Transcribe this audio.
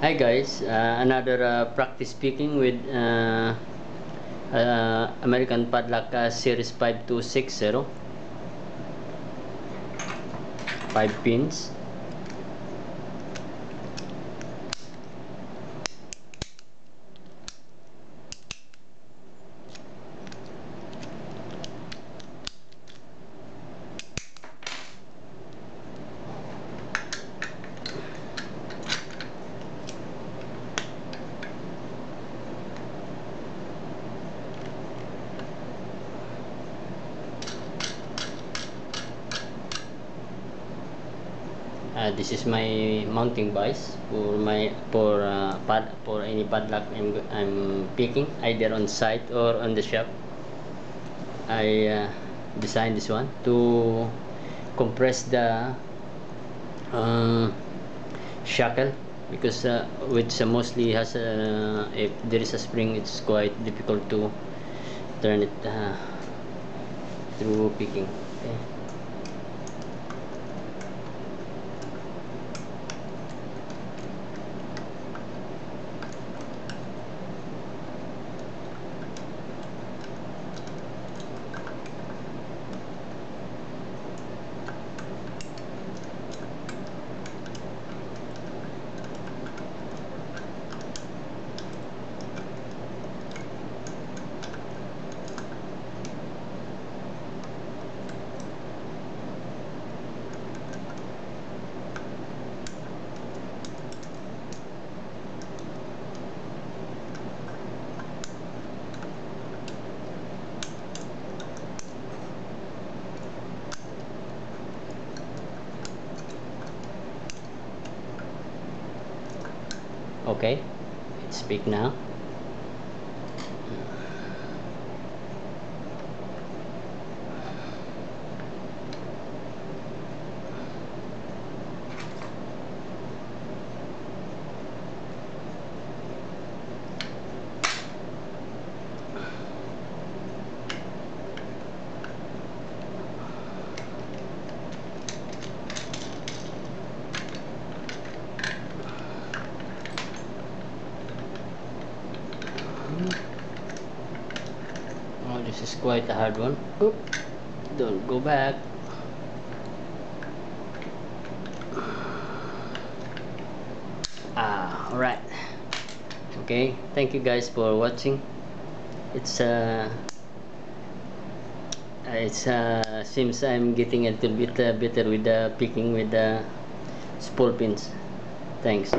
Hi guys, another practice speaking with American Padlock Series 5260, 5 pins. This is my mounting vise for any padlock I'm picking either on site or on the shop. I designed this one to compress the uh, shackle, because which mostly has if there is a spring, it's quite difficult to turn it through picking. Okay. Okay, it's big now. Oh, this is quite a hard one. Oop, don't go back. Alright. Okay, thank you guys for watching. It's seems I'm getting a little bit better with the picking with the spool pins. Thanks.